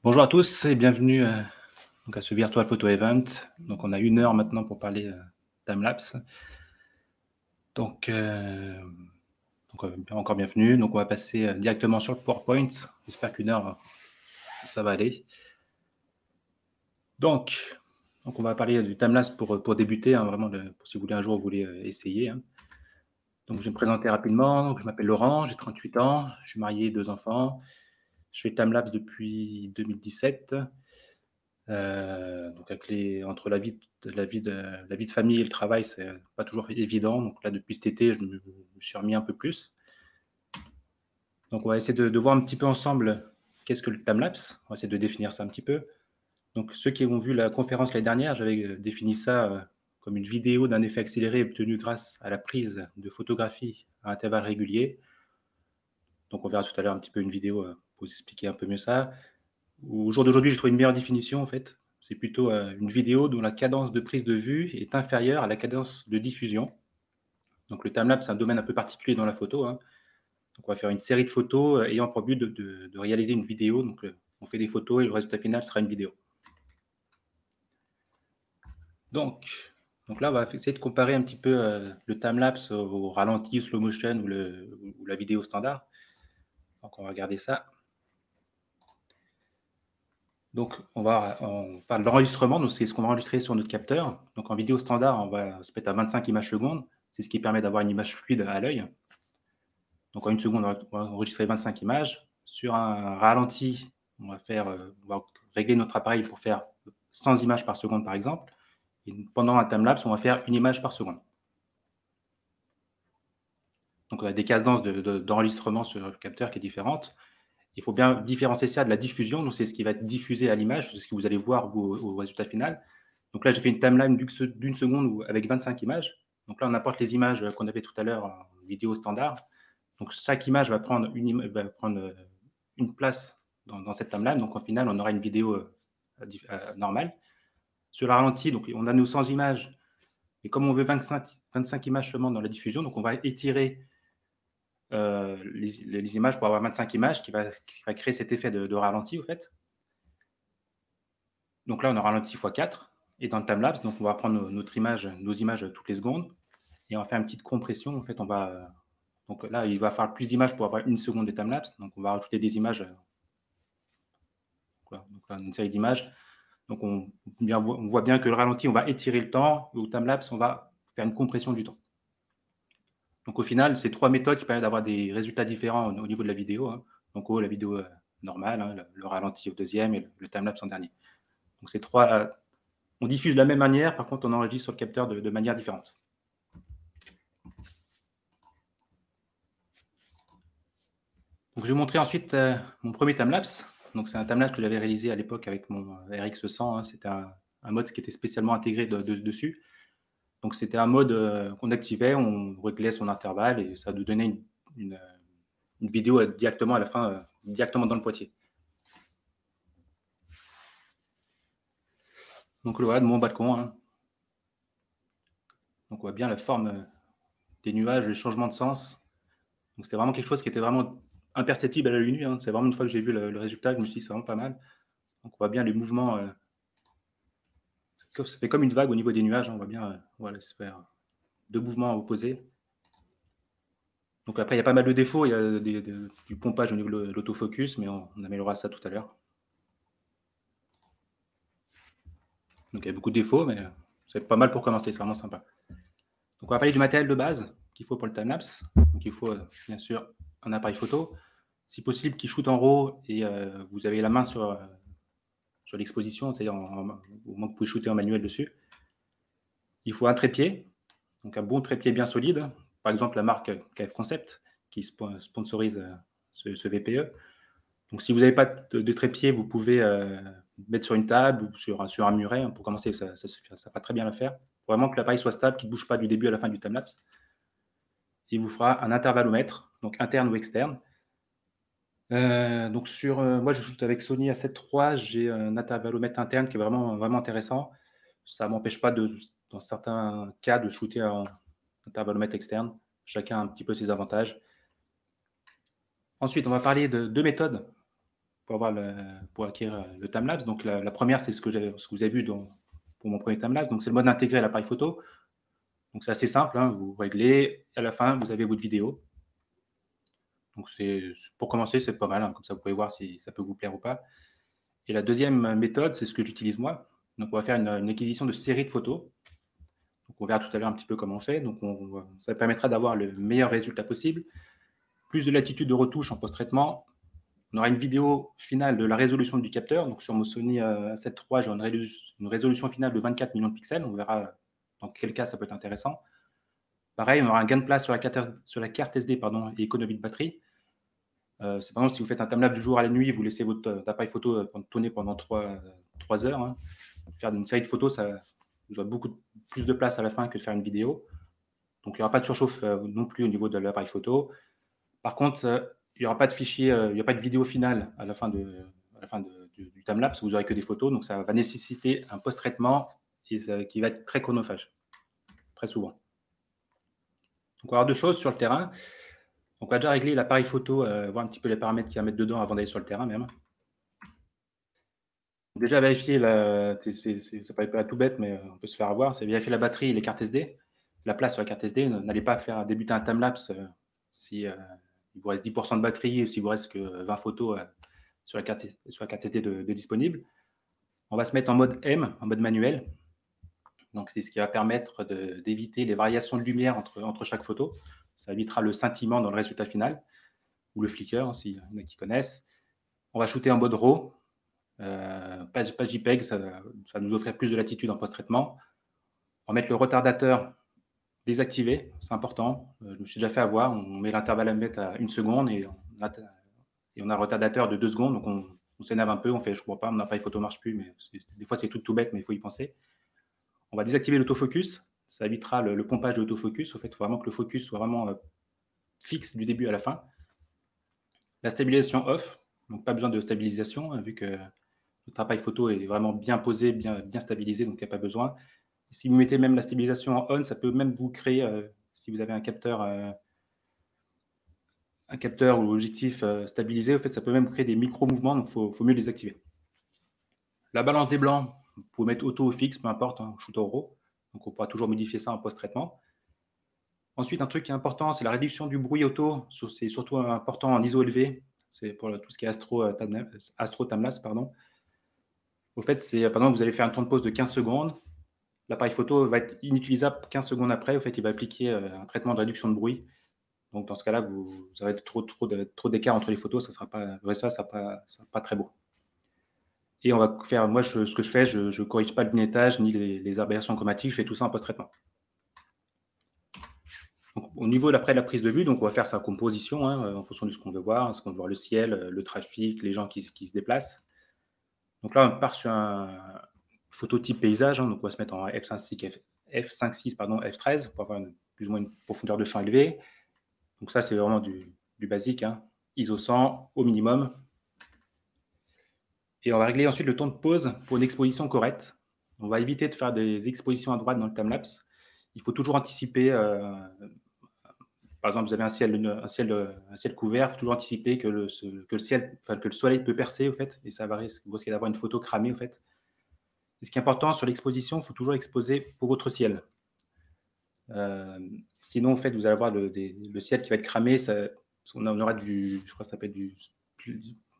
Bonjour à tous et bienvenue donc à ce Virtual Photo Event. Donc on a 1 heure maintenant pour parler timelapse. Donc encore bienvenue. Donc on va passer directement sur le PowerPoint. J'espère qu'1 heure ça va aller. Donc on va parler du timelapse pour débuter, hein, vraiment si vous voulez un jour vous voulez essayer. Hein. Donc je vais me présenter rapidement. Donc, je m'appelle Laurent, j'ai 38 ans, je suis marié, 2 enfants. Je fais timelapse depuis 2017. Donc entre la vie de famille et le travail, c'est pas toujours évident. Donc là, depuis cet été, je me suis remis un peu plus. Donc on va essayer de voir un petit peu ensemble qu'est-ce que le timelapse. On va essayer de définir ça un petit peu. Donc ceux qui ont vu la conférence l'année dernière, j'avais défini ça comme une vidéo d'un effet accéléré obtenu grâce à la prise de photographie à intervalles réguliers. Donc on verra tout à l'heure un petit peu une vidéo pour vous expliquer un peu mieux ça. Au jour d'aujourd'hui, j'ai trouvé une meilleure définition en fait. C'est plutôt une vidéo dont la cadence de prise de vue est inférieure à la cadence de diffusion. Donc le timelapse, c'est un domaine un peu particulier dans la photo. Hein. Donc on va faire une série de photos ayant pour but de réaliser une vidéo. Donc on fait des photos et le résultat final sera une vidéo. Donc là, on va essayer de comparer un petit peu le timelapse au ralenti, slow motion ou la vidéo standard. Donc on va regarder ça. Donc, on parle de l'enregistrement, donc c'est ce qu'on va enregistrer sur notre capteur. Donc, en vidéo standard, on va se mettre à 25 images secondes. C'est ce qui permet d'avoir une image fluide à l'œil. Donc, en 1 seconde, on va enregistrer 25 images. Sur un ralenti, on va régler notre appareil pour faire 100 images par seconde, par exemple. Et pendant un timelapse, on va faire 1 image par seconde. Donc, on a des cadences d'enregistrement sur le capteur qui est différente. Il faut bien différencier ça de la diffusion. Donc, c'est ce qui va être diffusé à l'image, c'est ce que vous allez voir au résultat final. Donc là, j'ai fait une timeline d'1 seconde avec 25 images. Donc là, on apporte les images qu'on avait tout à l'heure en vidéo standard. Donc chaque image va prendre une place dans cette timeline. Donc au final, on aura une vidéo normale. Sur la ralenti, donc on a nos 100 images. Et comme on veut 25 images seulement dans la diffusion, donc on va étirer les images pour avoir 25 images qui va créer cet effet de ralenti, au fait. Donc là, on a ralenti x4. Et dans le timelapse, donc on va prendre nos images toutes les secondes et on va faire une petite compression. En fait, donc là, il va falloir plus d'images pour avoir 1 seconde de timelapse. Donc on va rajouter des images. Donc là, une série d'images. Donc on voit bien que le ralenti, on va étirer le temps. Et au timelapse, on va faire une compression du temps. Donc au final, c'est 3 méthodes qui permettent d'avoir des résultats différents au niveau de la vidéo. Hein. Donc la vidéo normale, hein, le ralenti au deuxième et le timelapse en dernier. Donc ces 3, on diffuse de la même manière, par contre on enregistre sur le capteur de manière différente. Donc je vais vous montrer ensuite mon premier timelapse. Donc c'est un timelapse que j'avais réalisé à l'époque avec mon RX100. Hein. C'était un mode qui était spécialement intégré dessus. Donc c'était un mode qu'on activait, on réglait son intervalle et ça nous donnait une vidéo directement à la fin, directement dans le boîtier. Donc voilà, de mon balcon. Hein. Donc on voit bien la forme des nuages, le changement de sens. Donc c'était vraiment quelque chose qui était vraiment imperceptible à l'œil nu. Hein. C'est vraiment une fois que j'ai vu le résultat, je me suis dit c'est vraiment pas mal. Donc on voit bien les mouvements. Ça fait comme une vague au niveau des nuages. Hein. On voit bien voilà, se faire 2 mouvements opposés. Donc après, il y a pas mal de défauts. Il y a du pompage au niveau de l'autofocus, mais on améliorera ça tout à l'heure. Donc il y a beaucoup de défauts, mais c'est pas mal pour commencer. C'est vraiment sympa. Donc on va parler du matériel de base qu'il faut pour le timelapse. Donc il faut bien sûr un appareil photo, si possible qui shoot en RAW et vous avez la main sur l'exposition, c'est-à-dire au moins que vous pouvez shooter en manuel dessus. Il faut un trépied, donc un bon trépied bien solide, par exemple la marque KF Concept qui sponsorise ce VPE. Donc si vous n'avez pas de trépied, vous pouvez mettre sur une table ou sur un muret. Hein, pour commencer, ça va très bien le faire. Il faut vraiment que l'appareil soit stable, qu'il ne bouge pas du début à la fin du timelapse. Il vous fera un intervallomètre, donc interne ou externe. Donc moi je shoot avec Sony A7 III, j'ai un intervallomètre interne qui est vraiment intéressant. Ça m'empêche pas dans certains cas de shooter en intervallomètre externe. Chacun a un petit peu ses avantages. Ensuite, on va parler de 2 méthodes pour acquérir le timelapse. Donc, la première, c'est ce que vous avez vu pour mon premier timelapse. Donc, c'est le mode intégré à l'appareil photo. Donc, c'est assez simple, hein, vous réglez. À la fin, vous avez votre vidéo. Donc, pour commencer, c'est pas mal. Hein, comme ça, vous pouvez voir si ça peut vous plaire ou pas. Et la deuxième méthode, c'est ce que j'utilise moi. Donc, on va faire une acquisition de série de photos. Donc, on verra tout à l'heure un petit peu comment on fait. Donc, ça permettra d'avoir le meilleur résultat possible. Plus de latitude de retouche en post-traitement. On aura une vidéo finale de la résolution du capteur. Donc, sur mon Sony A7 III, j'ai une résolution finale de 24 millions de pixels. On verra dans quel cas ça peut être intéressant. Pareil, on aura un gain de place sur la carte SD et économie de batterie. C'est par exemple, si vous faites un timelapse du jour à la nuit, vous laissez votre appareil photo tourner pendant 3 heures. Hein. Faire une série de photos, ça vous aurez beaucoup plus de place à la fin que de faire une vidéo. Donc, il n'y aura pas de surchauffe non plus au niveau de l'appareil photo. Par contre, il n'y aura pas de fichier, il n'y a pas de vidéo finale à la fin du timelapse, vous n'aurez que des photos. Donc, ça va nécessiter un post-traitement qui va être très chronophage, très souvent. Donc, on va avoir deux choses sur le terrain. Donc, on va déjà régler l'appareil photo, voir un petit peu les paramètres qu'il y a à mettre dedans avant d'aller sur le terrain même. Donc, déjà, vérifier, ça peut être tout bête, mais on peut se faire avoir, c'est vérifier la batterie et les cartes SD, la place sur la carte SD. N'allez pas faire débuter un timelapse si il vous reste 10% de batterie ou s'il vous reste que 20 photos sur la carte SD de disponible. On va se mettre en mode M, en mode manuel. Donc, c'est ce qui va permettre d'éviter les variations de lumière entre chaque photo. Ça évitera le scintillement dans le résultat final, ou le flicker, s'il y en a qui connaissent. On va shooter en mode RAW, pas JPEG, ça nous offrir plus de latitude en post-traitement. On va mettre le retardateur désactivé, c'est important. Je me suis déjà fait avoir, on met l'intervalle à mettre à 1 seconde et on a un retardateur de 2 secondes, donc on s'énerve un peu, on fait je ne crois pas, mon appareil photo ne marche plus, mais des fois c'est tout bête, mais il faut y penser. On va désactiver l'autofocus, ça évitera le pompage de l'autofocus. Au fait, il faut vraiment que le focus soit vraiment fixe du début à la fin. La stabilisation off, donc pas besoin de stabilisation, hein, vu que votre appareil photo est vraiment bien posé, bien stabilisé, donc il n'y a pas besoin. Si vous mettez même la stabilisation en on, ça peut même vous créer, si vous avez un capteur ou l'objectif stabilisé, au fait, ça peut même créer des micro-mouvements, donc il faut mieux les activer. La balance des blancs, vous pouvez mettre auto ou fixe, peu importe, hein, shoot au RAW. Donc on pourra toujours modifier ça en post-traitement. Ensuite, un truc qui est important, c'est la réduction du bruit auto. C'est surtout important en ISO élevé. C'est pour tout ce qui est Astro Timelapse, pardon. Au fait, par exemple, vous allez faire un temps de pause de 15 secondes. L'appareil photo va être inutilisable 15 secondes après. Au fait, il va appliquer un traitement de réduction de bruit. Donc, dans ce cas-là, vous aurez trop d'écart entre les photos. Le résultat ne sera pas très beau. Et on va faire, moi, ce que je fais, je ne corrige pas le vignettage ni les aberrations chromatiques. Je fais tout ça en post-traitement. Au niveau de la prise de vue, donc on va faire sa composition hein, en fonction de ce qu'on veut voir. Est-ce qu'on veut voir le ciel, le trafic, les gens qui se déplacent. Donc là, on part sur un phototype paysage. Hein, donc on va se mettre en F5.6, F13 pour avoir plus ou moins une profondeur de champ élevée. Donc ça, c'est vraiment du basique. Hein, ISO 100 au minimum. Et on va régler ensuite le temps de pause pour une exposition correcte. On va éviter de faire des expositions à droite dans le timelapse. Il faut toujours anticiper. Par exemple, vous avez un ciel couvert, il faut toujours anticiper que le soleil peut percer, au fait, et ça va risquer d'avoir une photo cramée, au fait. Et ce qui est important sur l'exposition, il faut toujours exposer pour votre ciel. Sinon, en fait, vous allez avoir le ciel qui va être cramé. On aura je crois que ça s'appelle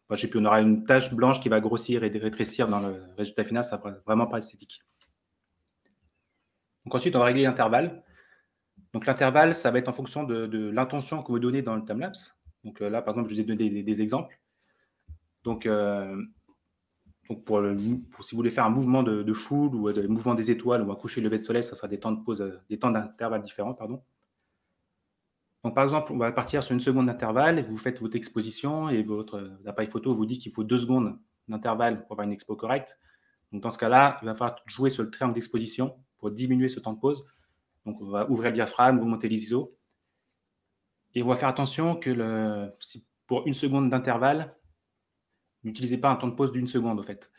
je sais plus, on aura une tache blanche qui va grossir et rétrécir dans le résultat final. Ça ne va vraiment pas esthétique. Donc ensuite, on va régler l'intervalle. Donc l'intervalle, ça va être en fonction de l'intention que vous donnez dans le timelapse. Donc là, par exemple, je vous ai donné des exemples. Donc si vous voulez faire un mouvement de foule ou un mouvement des étoiles ou un coucher lever de soleil, ça sera des temps de pause, des temps d'intervalle différents, pardon. Donc par exemple, on va partir sur 1 seconde d'intervalle et vous faites votre exposition et votre appareil photo vous dit qu'il faut 2 secondes d'intervalle pour avoir une expo correcte. Donc dans ce cas-là, il va falloir jouer sur le triangle d'exposition pour diminuer ce temps de pause. Donc on va ouvrir le diaphragme, augmenter les ISO. Et on va faire attention que pour 1 seconde d'intervalle, n'utilisez pas un temps de pause d'1 seconde, en fait.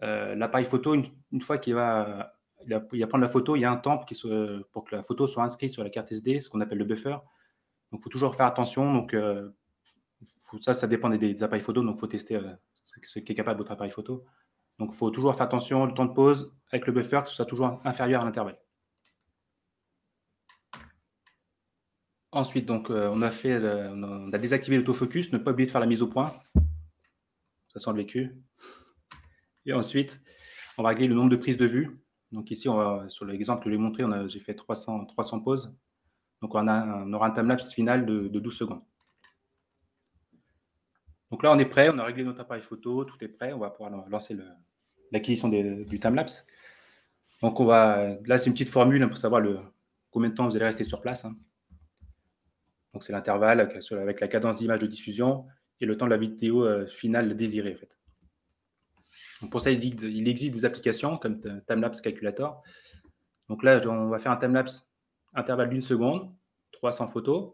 L'appareil photo, une fois qu'il va prendre la photo, il y a un temps pour que la photo soit inscrite sur la carte SD, ce qu'on appelle le buffer. Donc, il faut toujours faire attention. Donc, ça dépend des appareils photo, donc il faut tester ce qui est capable de votre appareil photo. Donc, il faut toujours faire attention, le temps de pause avec le buffer, que ce soit toujours inférieur à l'intervalle. Ensuite, donc, on a désactivé l'autofocus, ne pas oublier de faire la mise au point. Ça sent le vécu. Et ensuite, on va régler le nombre de prises de vue. Donc ici, sur l'exemple que j'ai montré, j'ai fait 300 poses. Donc on aura un timelapse final de 12 secondes. Donc là, on est prêt, on a réglé notre appareil photo, tout est prêt. On va pouvoir lancer l'acquisition du timelapse. Donc là, c'est une petite formule pour savoir combien de temps vous allez rester sur place. Donc c'est l'intervalle avec la cadence d'image de diffusion et le temps de la vidéo finale désirée, en fait. Donc pour ça, il existe des applications comme Timelapse Calculator. Donc là, on va faire un timelapse intervalle d'1 seconde, 300 photos.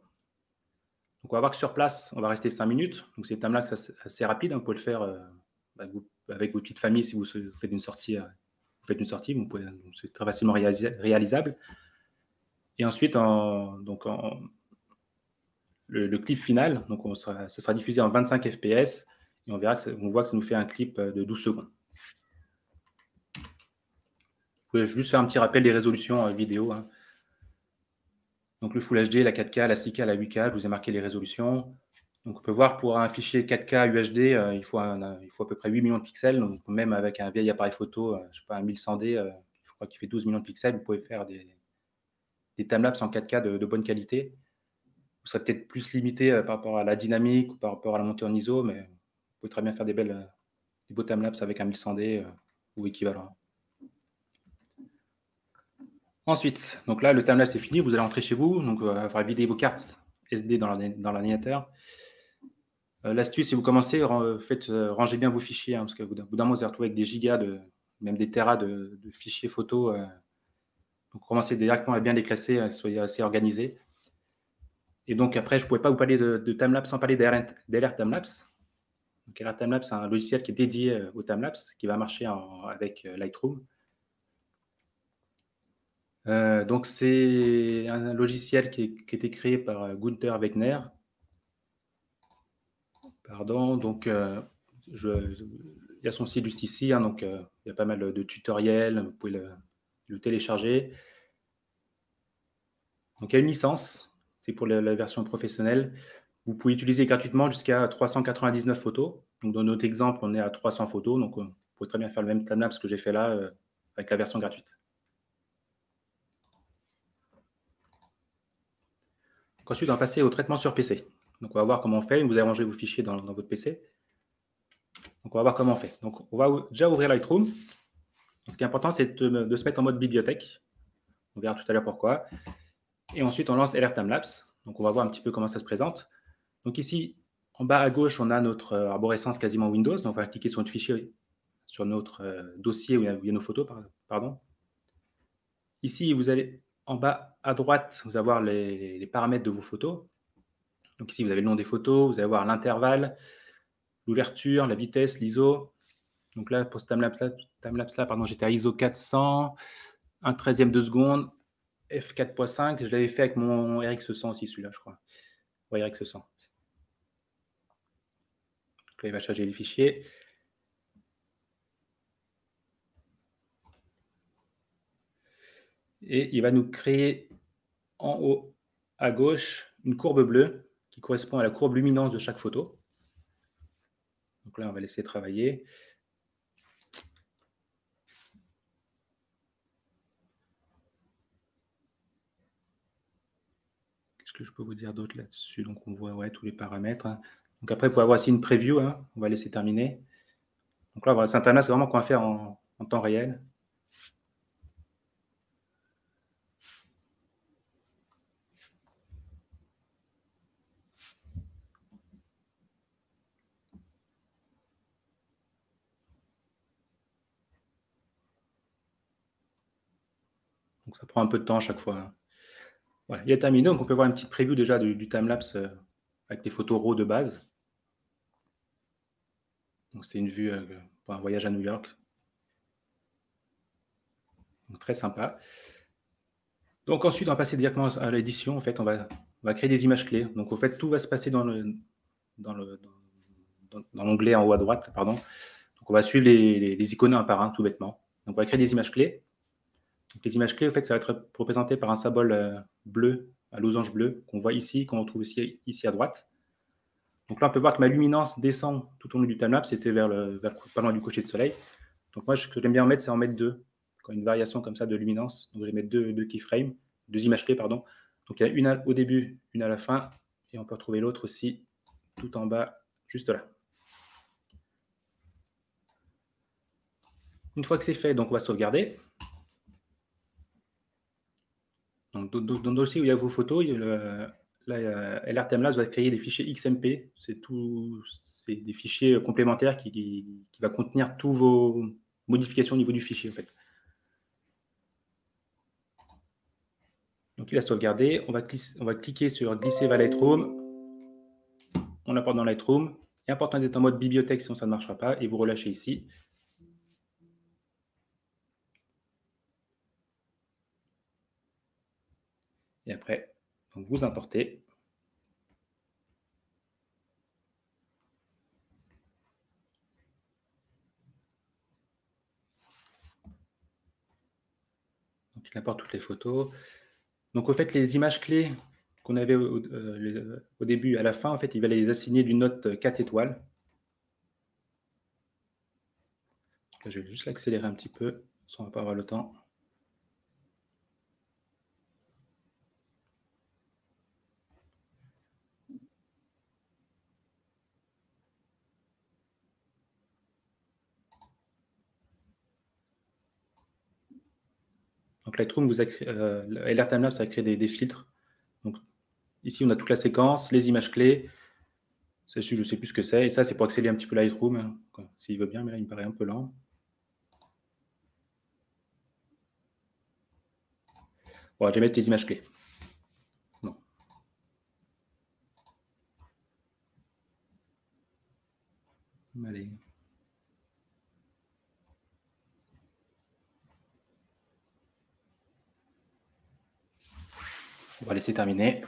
Donc on va voir que sur place, on va rester 5 minutes. Donc c'est un timelapse assez rapide. Vous pouvez le faire avec votre petite famille si vous faites une sortie. C'est très facilement réalisable. Et ensuite, le clip final, donc ça sera diffusé en 25 fps et on voit que ça nous fait un clip de 12 secondes. Vous pouvez juste faire un petit rappel des résolutions vidéo. Donc le Full HD, la 4K, la 6K, la 8K, je vous ai marqué les résolutions. Donc on peut voir pour un fichier 4K UHD, il faut à peu près 8 millions de pixels. Donc même avec un vieil appareil photo, je sais pas, un 1100D, je crois qu'il fait 12 millions de pixels, vous pouvez faire des timelapses en 4K de bonne qualité. Vous serez peut-être plus limité par rapport à la dynamique ou par rapport à la montée en ISO, mais vous pouvez très bien faire des beaux timelapses avec un 1100D ou équivalent. Ensuite, donc là, le timelapse est fini. Vous allez rentrer chez vous. Donc, il va vider vos cartes SD dans l'ordinateur. L'astuce, si vous commencez, rangez bien vos fichiers, parce qu'au bout d'un moment, vous allez retrouver avec des gigas, même des terras de fichiers photos. Donc, commencez directement à bien les classer, soyez assez organisés. Et donc, après, je ne pouvais pas vous parler de timelapse sans parler d'LR Timelapse. Donc, LR Timelapse, c'est un logiciel qui est dédié au timelapse, qui va marcher avec Lightroom. Donc, c'est un logiciel qui a été créé par Gunther Wegner. Pardon, donc il y a son site juste ici, donc il y a pas mal de tutoriels, vous pouvez le télécharger. Donc il y a une licence, c'est pour la version professionnelle. Vous pouvez utiliser gratuitement jusqu'à 399 photos. Donc dans notre exemple, on est à 300 photos, donc vous pouvez très bien faire le même timelapse que j'ai fait là avec la version gratuite. Donc, ensuite, on va passer au traitement sur PC. Donc on va voir comment on fait. Vous allez ranger vos fichiers dans votre PC. Donc, on va voir comment on fait. Donc, on va déjà ouvrir Lightroom. Ce qui est important, c'est de se mettre en mode bibliothèque. On verra tout à l'heure pourquoi. Et ensuite, on lance LR Timelapse. Donc, on va voir un petit peu comment ça se présente. Donc, ici, en bas à gauche, on a notre arborescence quasiment Windows. Donc, on va cliquer sur notre fichier, sur notre dossier où il y a nos photos. Pardon. Ici, vous allez en bas à droite, vous allez voir les paramètres de vos photos. Donc, ici, vous avez le nom des photos, vous allez voir l'intervalle, l'ouverture, la vitesse, l'ISO. Donc là, pour ce timelapse-là, pardon, j'étais à ISO 400, 1/13e de seconde, f4.5. Je l'avais fait avec mon RX100 aussi, celui-là, je crois. Ouais, RX100. Donc là, il va charger les fichiers. Et il va nous créer en haut à gauche une courbe bleue qui correspond à la courbe luminance de chaque photo. Donc là, on va laisser travailler. Qu'est-ce que je peux vous dire d'autre là-dessus? Donc, on voit tous les paramètres. Donc après, pour avoir aussi une preview, on va laisser terminer. Donc là, voilà, c'est un timelapse, c'est vraiment qu'on va faire en temps réel. Donc ça prend un peu de temps à chaque fois. Voilà, il est terminé, donc on peut voir une petite preview déjà du timelapse avec les photos RAW de base. Donc c'est une vue pour un voyage à New York. Donc, très sympa. Donc ensuite, on va passer directement à l'édition. En fait, on va créer des images clés. Donc en fait, tout va se passer dans dans l'onglet en haut à droite, pardon. Donc, on va suivre les icônes un par un, tout bêtement. Donc, on va créer des images clés. Donc, les images clés, en fait, ça va être représenté par un symbole bleu, un losange bleu, qu'on voit ici, qu'on retrouve aussi ici à droite. Donc là, on peut voir que ma luminance descend tout au long du timelapse, c'était vers pas loin du coucher de soleil. Donc moi, ce que j'aime bien en mettre, c'est en mettre deux. Quand une variation comme ça de luminance, donc je vais mettre deux keyframes, deux images clés, pardon. Donc il y a une au début, une à la fin, et on peut retrouver l'autre aussi tout en bas, juste là. Une fois que c'est fait, donc on va sauvegarder. Donc dans le dossier où il y a vos photos, LRTMLabs va créer des fichiers XMP. C'est des fichiers complémentaires qui va contenir toutes vos modifications au niveau du fichier, en fait. Donc il a sauvegardé. On va cliquer sur glisser vers Lightroom. On l'importe dans Lightroom. Et important d'être en mode bibliothèque, sinon ça ne marchera pas. Et vous relâchez ici. Et après, donc vous importez. Donc il importe toutes les photos. Donc au fait, les images clés qu'on avait au début à la fin, en fait, il va les assigner d'une note 4 étoiles. Là, je vais juste l'accélérer un petit peu, sinon on ne va pas avoir le temps. Donc Lightroom, LRTMLabs, ça crée des filtres. Donc ici, on a toute la séquence, les images clés. Ça, je ne sais plus ce que c'est. Et ça, c'est pour accélérer un petit peu Lightroom, hein, s'il veut bien, mais là, il me paraît un peu lent. Bon, je vais mettre les images clés. Non. Allez. On va laisser terminer.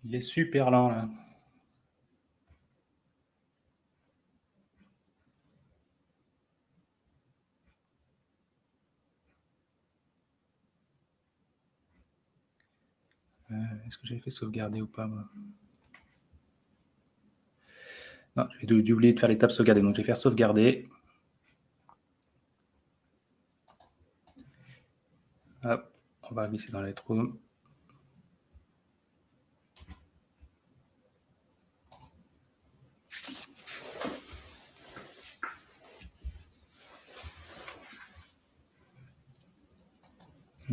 Il est super lent, là. Est-ce que j'avais fait sauvegarder ou pas, moi? Non, j'ai oublié de faire l'étape sauvegarder. Donc, je vais faire sauvegarder. Hop, on va glisser dans Lightroom.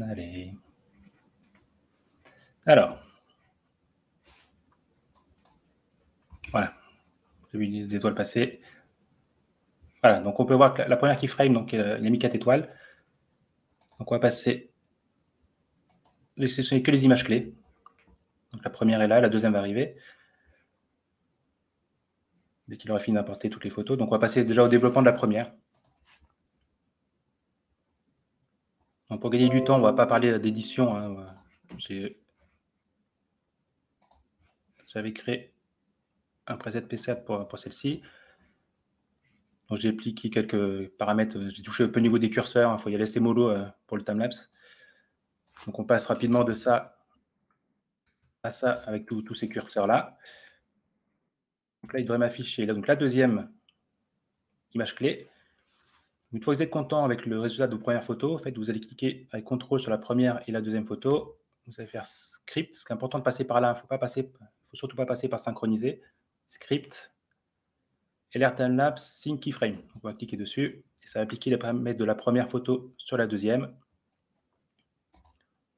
Allez. Alors. Voilà. J'ai vu les étoiles passer. Voilà, donc on peut voir que la première keyframe, donc il a mis 4 étoiles. Donc on va passer. Ce n'est que les images clés. Donc la première est là, la deuxième va arriver. Dès qu'il aura fini d'importer toutes les photos. Donc on va passer déjà au développement de la première. Donc pour gagner du temps, on ne va pas parler d'édition. Hein. J'avais créé un preset PC pour celle-ci. Donc j'ai appliqué quelques paramètres. J'ai touché un peu au niveau des curseurs. Il faut y aller assez mollo pour le timelapse. Donc on passe rapidement de ça à ça avec tous ces curseurs-là. Donc là, il devrait m'afficher. Donc la deuxième image clé. Une fois que vous êtes content avec le résultat de vos premières photos, en fait, vous allez cliquer avec CTRL sur la première et la deuxième photo. Vous allez faire Script. C'est important de passer par là. Il ne faut surtout pas passer par synchroniser. Script. LRTMLabs Sync Keyframe. Donc, on va cliquer dessus. Et ça va appliquer les paramètres de la première photo sur la deuxième.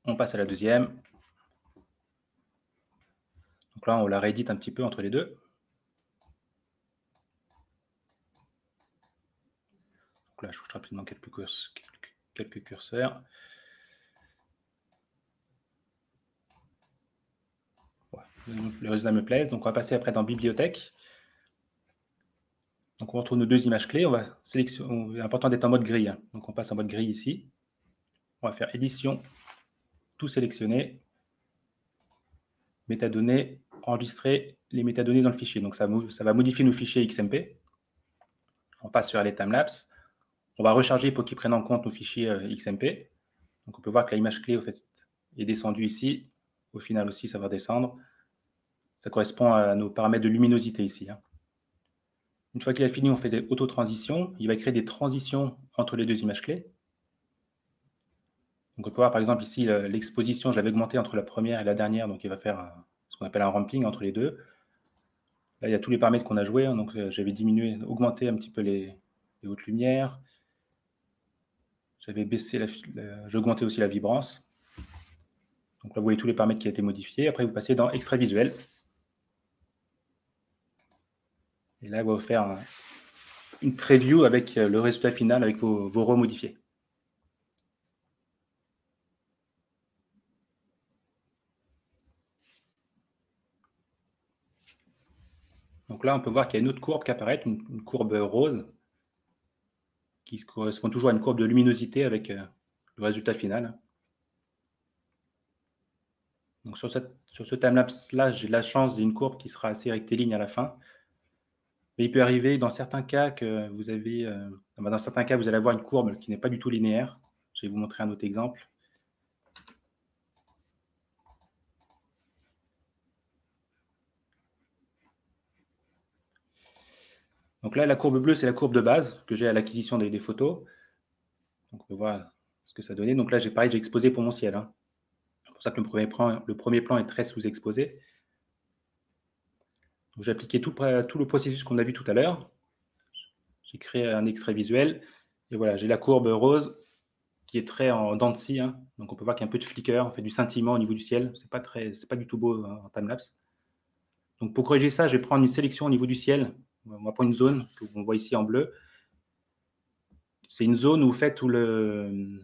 On passe à la deuxième. Donc là, on la réédite un petit peu entre les deux. Donc là, je touche rapidement quelques curseurs. les résultats me plaisent. Donc, on va passer après dans Bibliothèque. Donc, on retrouve nos deux images clés. On va sélectionner. Il est important d'être en mode grille, hein. Donc, on passe en mode grille ici. On va faire Édition, tout sélectionner, métadonnées, enregistrer les métadonnées dans le fichier. Donc, ça va modifier nos fichiers XMP. On passe sur les timelapse. On va recharger pour qu'ils prennent en compte nos fichiers XMP. Donc, on peut voir que la image clé, au fait, est descendue ici. Au final aussi, ça va descendre. Ça correspond à nos paramètres de luminosité ici, hein. Une fois qu'il a fini, on fait des auto-transitions. Il va créer des transitions entre les deux images clés. Donc, on peut voir, par exemple, ici, l'exposition, je l'avais augmenté entre la première et la dernière. Donc, il va faire ce qu'on appelle un ramping entre les deux. Là, il y a tous les paramètres qu'on a joués, hein. Donc, j'avais augmenté un petit peu les hautes lumières. J'avais baissé j'ai augmenté aussi la vibrance. Donc là, vous voyez tous les paramètres qui ont été modifiés. Après, vous passez dans Extrait visuel. Et là, il va vous faire une preview avec le résultat final, avec vos rows modifiés. Donc là, on peut voir qu'il y a une autre courbe qui apparaît, une courbe rose, qui correspond toujours à une courbe de luminosité avec le résultat final. Donc sur ce timelapse-là, j'ai de la chance d'une courbe qui sera assez rectiligne à la fin. Mais il peut arriver dans certains cas que vous avez, dans certains cas, vous allez avoir une courbe qui n'est pas du tout linéaire. Je vais vous montrer un autre exemple. Donc là, la courbe bleue, c'est la courbe de base que j'ai à l'acquisition des photos. Donc on peut voir ce que ça donnait. Donc là, j'ai exposé pour mon ciel, hein. C'est pour ça que le premier plan est très sous-exposé. J'ai appliqué tout le processus qu'on a vu tout à l'heure. J'ai créé un extrait visuel. Et voilà, j'ai la courbe rose qui est très en dents de scie, hein. Donc on peut voir qu'il y a un peu de flicker, on fait du scintillement au niveau du ciel. C'est pas du tout beau en timelapse. Donc pour corriger ça, je vais prendre une sélection au niveau du ciel. On va prendre une zone qu'on voit ici en bleu. C'est une zone où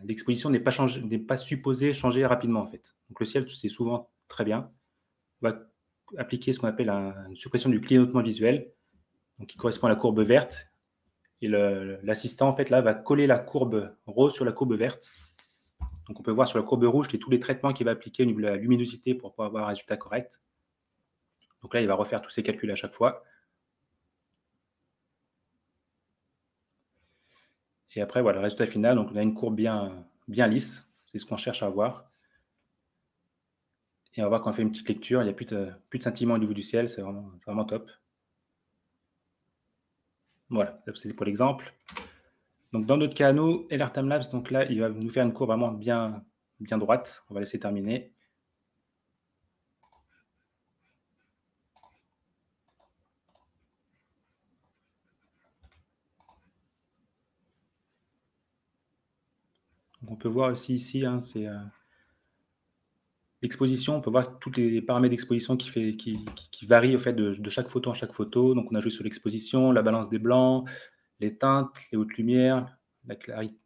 l'exposition n'est pas supposée changer rapidement, en fait. Donc le ciel, c'est souvent très bien. On va appliquer ce qu'on appelle une suppression du clignotement visuel, donc qui correspond à la courbe verte. Et l'assistant, en fait, là, va coller la courbe rose sur la courbe verte. Donc on peut voir sur la courbe rouge tous les traitements qu'il va appliquer au niveau de la luminosité pour pouvoir avoir un résultat correct. Donc là, il va refaire tous ces calculs à chaque fois. Et après, voilà, le résultat final. Donc on a une courbe bien lisse. C'est ce qu'on cherche à avoir. Et on va voir quand on fait une petite lecture, il n'y a plus de scintillement au niveau du ciel, c'est vraiment top. Voilà, c'est pour l'exemple. Donc dans notre cas à nous, LR Timelapse, donc là, il va nous faire une courbe vraiment bien droite. On va laisser terminer. Donc on peut voir aussi ici, hein, c'est l'exposition. On peut voir tous les paramètres d'exposition qui varient au fait de chaque photo en chaque photo. Donc on a joué sur l'exposition, la balance des blancs, les teintes, les hautes lumières, la clarité,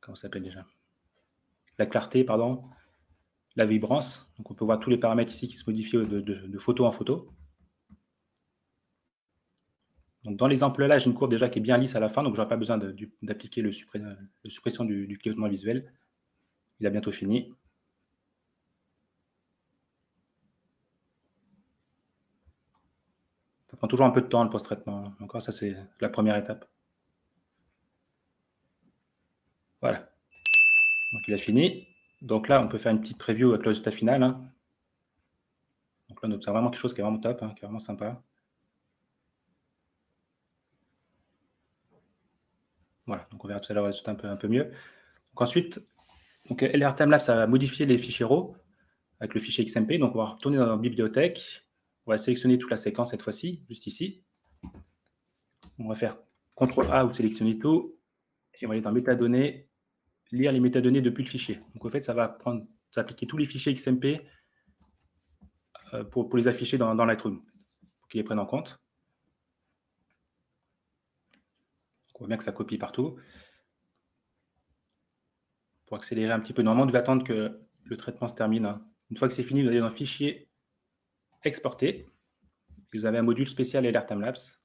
comment ça s'appelle déjà, la clarté, pardon, la vibrance. Donc on peut voir tous les paramètres ici qui se modifient de photo en photo. Donc dans l'exemple là, j'ai une courbe déjà qui est bien lisse à la fin, donc je n'aurai pas besoin d'appliquer la suppression du clignotement visuel. Il a bientôt fini. Ça prend toujours un peu de temps le post-traitement. Encore, ça c'est la première étape. Voilà. Donc il a fini. Donc là, on peut faire une petite preview avec le résultat final, hein. Donc là, on observe vraiment quelque chose qui est vraiment top, hein, qui est vraiment sympa. Voilà, donc on verra tout à l'heure le résultat un peu mieux. Donc ensuite, LR Timelapse, ça va modifier les fichiers RAW avec le fichier XMP. Donc on va retourner dans la bibliothèque. On va sélectionner toute la séquence cette fois-ci, juste ici. On va faire CTRL-A ou sélectionner tout. Et on va aller dans métadonnées, lire les métadonnées depuis le fichier. Donc en fait, ça va appliquer tous les fichiers XMP pour les afficher dans Lightroom, pour qu'ils les prennent en compte. Donc, on voit bien que ça copie partout. Pour accélérer un petit peu, normalement, on devait attendre que le traitement se termine. Hein. Une fois que c'est fini, vous allez dans Fichier, Exporter. Et vous avez un module spécial LR Timelapse.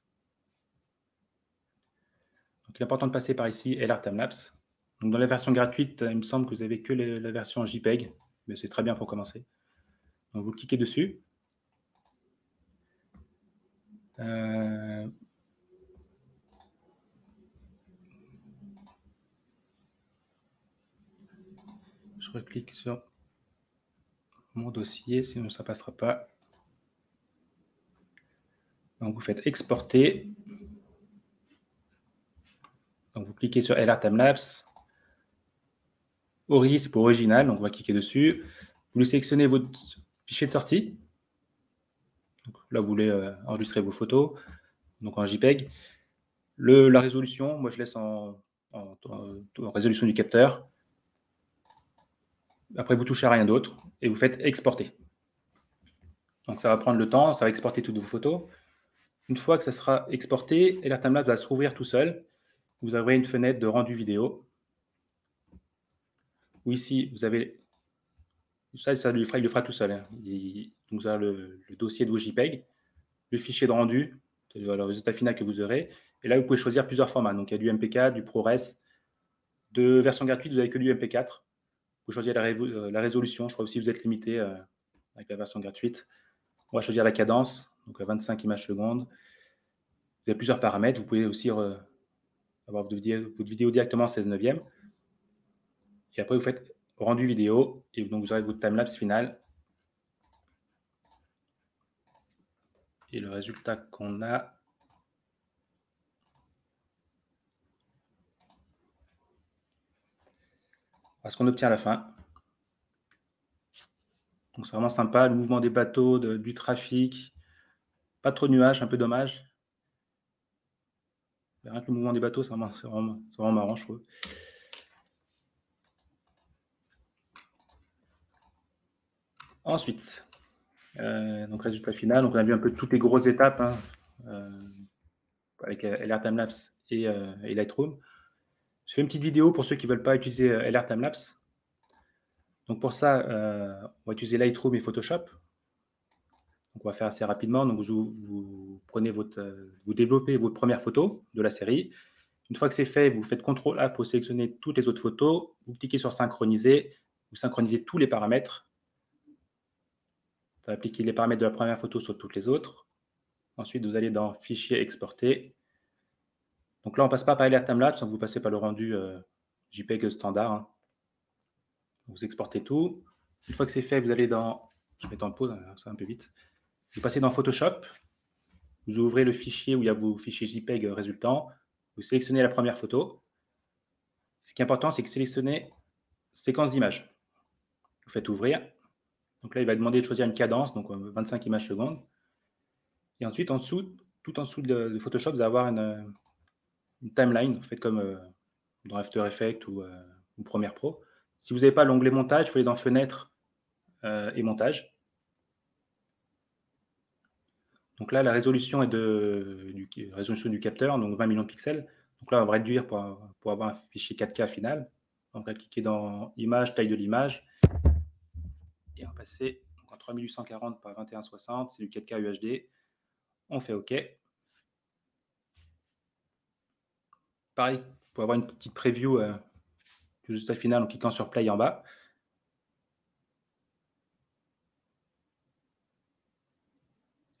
Donc, il est important de passer par ici, LR Timelapse. Donc, dans la version gratuite, il me semble que vous n'avez que la version JPEG, mais c'est très bien pour commencer. Donc, vous cliquez dessus. Je reclique sur mon dossier, sinon ça ne passera pas. Donc, vous faites Exporter. Donc, vous cliquez sur LR Timelapse. Ori, c'est pour original, donc on va cliquer dessus. Vous sélectionnez votre fichier de sortie. Donc, là, vous voulez enregistrer vos photos, donc en JPEG. La résolution, moi je laisse en résolution du capteur. Après, vous touchez à rien d'autre et vous faites exporter. Donc ça va prendre le temps, ça va exporter toutes vos photos. Une fois que ça sera exporté, LR Timelapse va se rouvrir tout seul. Vous aurez une fenêtre de rendu vidéo. Où ici, vous avez... Ça il le fera tout seul. Hein. Donc, vous avez le dossier de vos JPEG, le fichier de rendu, le résultat final que vous aurez. Et là, vous pouvez choisir plusieurs formats. Donc, il y a du MP4, du ProRes. De version gratuite, vous n'avez que du MP4. Vous choisissez la résolution. Je crois aussi que vous êtes limité avec la version gratuite. On va choisir la cadence, donc à 25 images secondes. Vous avez plusieurs paramètres. Vous pouvez aussi avoir votre vidéo directement en 16/9. Et après, vous faites rendu vidéo. Et donc, vous aurez votre timelapse final. Et le résultat qu'on a... ce qu'on obtient à la fin. Donc, c'est vraiment sympa. Le mouvement des bateaux, du trafic. Pas trop de nuages, un peu dommage. Rien que le mouvement des bateaux, c'est vraiment marrant, je trouve. Ensuite, donc résultat final. Donc, on a vu un peu toutes les grosses étapes hein, avec LR Timelapse et Lightroom. Je fais une petite vidéo pour ceux qui ne veulent pas utiliser LR Timelapse. Donc, pour ça, on va utiliser Lightroom et Photoshop. Donc, on va faire assez rapidement. Donc, vous prenez vous développez votre première photo de la série. Une fois que c'est fait, vous faites CTRL-A pour sélectionner toutes les autres photos. Vous cliquez sur Synchroniser. Vous synchronisez tous les paramètres. Ça va appliquer les paramètres de la première photo sur toutes les autres. Ensuite, vous allez dans Fichier, Exporter. Donc là, on ne passe pas par LR Timelapse, vous passez par le rendu JPEG standard. Hein. Vous exportez tout. Une fois que c'est fait, vous allez dans... Je vais mettre en pause, c'est un peu vite. Vous passez dans Photoshop. Vous ouvrez le fichier où il y a vos fichiers JPEG résultants. Vous sélectionnez la première photo. Ce qui est important, c'est que sélectionnez séquence d'images. Vous faites ouvrir. Donc là, il va demander de choisir une cadence, donc 25 images secondes. Et ensuite, tout en dessous de Photoshop, vous allez avoir une timeline, faites comme dans After Effects ou Premiere Pro. Si vous n'avez pas l'onglet montage, il faut aller dans Fenêtre et Montage. Donc là, la résolution est résolution du capteur, donc 20 millions de pixels. Donc là, on va réduire pour avoir un fichier 4K final. Donc on va cliquer dans Image, taille de l'image. Et on va passer en 3840 par 2160, c'est du 4K UHD. On fait OK. Pareil, pour avoir une petite preview du résultat final en cliquant sur Play en bas.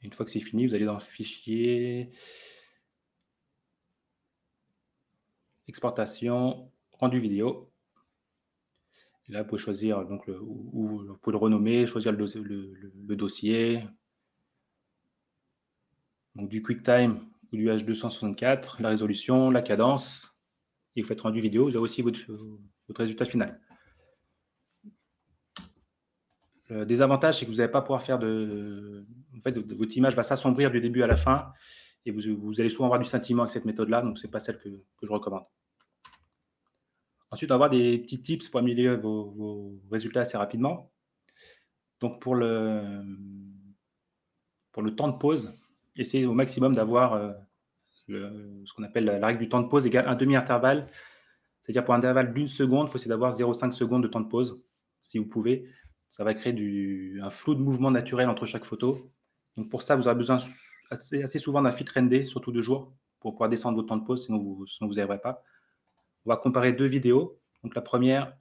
Une fois que c'est fini, vous allez dans Fichier, Exportation, Rendu vidéo. Et là, vous pouvez choisir, donc, vous pouvez le renommer, choisir le dossier. Donc du QuickTime ou du H264, la résolution, la cadence. Et vous faites rendu vidéo, vous avez aussi votre résultat final. Le désavantage, c'est que vous n'allez pas pouvoir faire En fait, votre image va s'assombrir du début à la fin et vous allez souvent avoir du scintillement avec cette méthode-là, donc ce n'est pas celle que je recommande. Ensuite, on va avoir des petits tips pour améliorer vos résultats assez rapidement. Donc, pour le temps de pause, essayez au maximum d'avoir ce qu'on appelle la règle du temps de pause égale un demi-intervalle. C'est-à-dire pour un intervalle d'1 seconde, il faut essayer d'avoir 0,5 secondes de temps de pause. si vous pouvez. Ça va créer un flou de mouvement naturel entre chaque photo. Donc pour ça, vous aurez besoin assez souvent d'un filtre ND, surtout de jour, pour pouvoir descendre votre temps de pause, sinon vous n'y arriverez pas. On va comparer 2 vidéos. Donc la première,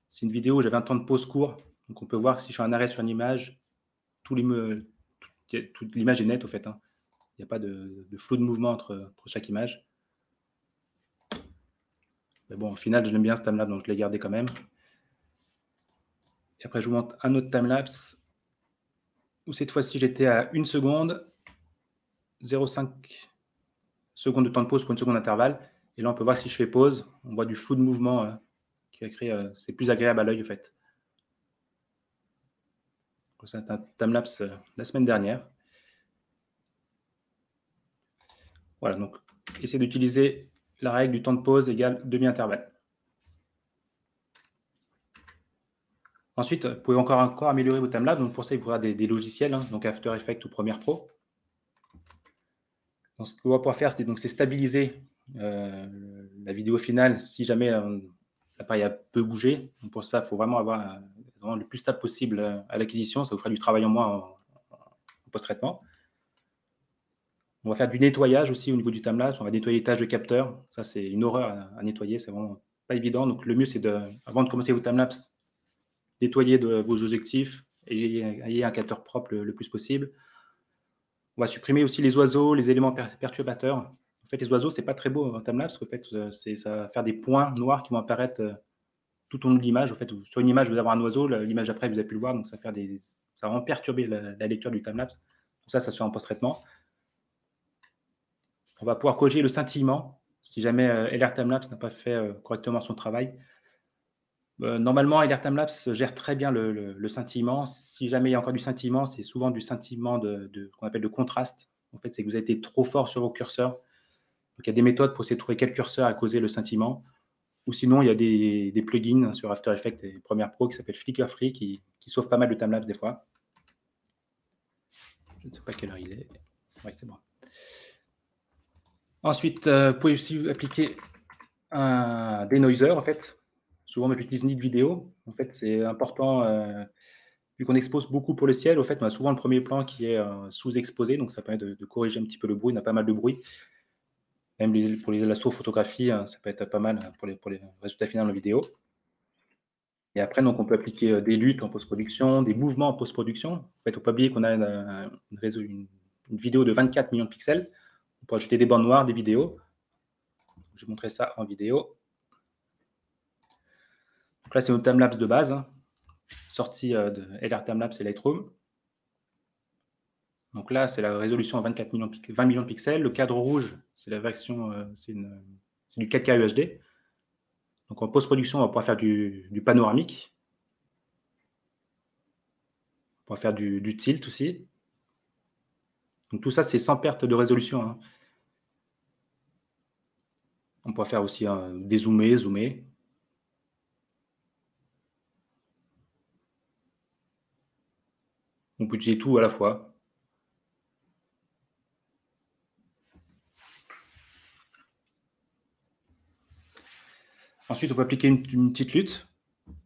c'est une vidéo où j'avais un temps de pause court. Donc on peut voir que si je fais un arrêt sur une image, toute l'image est nette au fait. Hein. Il n'y a pas de flou de mouvement entre chaque image. Mais bon, au final, je l'aime bien ce timelapse, donc je l'ai gardé quand même. Et après, je vous montre un autre timelapse où cette fois-ci, j'étais à 1 seconde, 0,5 secondes de temps de pause pour 1 seconde d'intervalle. Et là, on peut voir que si je fais pause, on voit du flou de mouvement qui va créer. C'est plus agréable à l'œil, en fait. C'est un timelapse la semaine dernière. Voilà, donc essayez d'utiliser la règle du temps de pause égale demi-intervalle. Ensuite, vous pouvez encore améliorer vos timelapses. Donc pour ça, il faudra des logiciels, hein, donc After Effects ou Premiere Pro. Donc, ce qu'on va pouvoir faire, c'est stabiliser la vidéo finale si jamais l'appareil peut bouger. Donc pour ça, il faut vraiment avoir le plus stable possible à l'acquisition. Ça vous fera du travail en moins en post-traitement. On va faire du nettoyage aussi au niveau du timelapse. On va nettoyer les tâches de capteur. Ça, c'est une horreur à nettoyer. C'est vraiment pas évident. Donc le mieux, c'est avant de commencer vos timelapse, nettoyer vos objectifs et ayez un capteur propre le plus possible. On va supprimer aussi les oiseaux, les éléments perturbateurs. En fait, les oiseaux, c'est pas très beau en timelapse. En fait, ça va faire des points noirs qui vont apparaître tout au long de l'image. En fait, sur une image, vous allez avoir un oiseau. L'image après, vous avez pu le voir. Donc, ça va vraiment perturber la lecture du timelapse. Donc ça se fait en post-traitement. On va pouvoir corriger le scintillement. Si jamais LR Timelapse n'a pas fait correctement son travail. Normalement, LR Timelapse gère très bien le scintillement. Si jamais il y a encore du scintillement, c'est souvent du scintillement qu'on appelle de contraste. En fait, c'est que vous avez été trop fort sur vos curseurs. Donc, il y a des méthodes pour essayer de trouver quel curseur a causé le scintillement. Ou sinon, il y a des plugins sur After Effects et Premiere Pro qui s'appellent Flicker Free qui sauvent pas mal de timelapse des fois. Je ne sais pas quelle heure il est. Oui, c'est bon. Ensuite, vous pouvez aussi appliquer un denoiser, en fait. Souvent, moi, j'utilise Need Video. En fait, c'est important, vu qu'on expose beaucoup pour le ciel, au fait, on a souvent le premier plan qui est sous-exposé, donc ça permet de corriger un petit peu le bruit. On a pas mal de bruit. Même pour l'astrophotographie, ça peut être pas mal pour les résultats finaux de la vidéo. Et après, donc, on peut appliquer des luttes en post-production, des mouvements en post-production. En fait, il ne faut pas oublier qu'on a une vidéo de 24 millions de pixels. On peut ajouter des bandes noires, des vidéos. Je vais montrer ça en vidéo. Donc là, c'est notre timelapse de base, hein, sorti de LR Timelapse et Lightroom. Donc là, c'est la résolution à 20 millions de pixels. Le cadre rouge, c'est la version, c'est du 4K UHD. Donc en post-production, on va pouvoir faire du panoramique. On pourra faire du tilt aussi. Donc tout ça, c'est sans perte de résolution. Hein. On pourra faire aussi dézoomer, zoomer. On peut utiliser tout à la fois. Ensuite, on peut appliquer une petite lutte. Donc,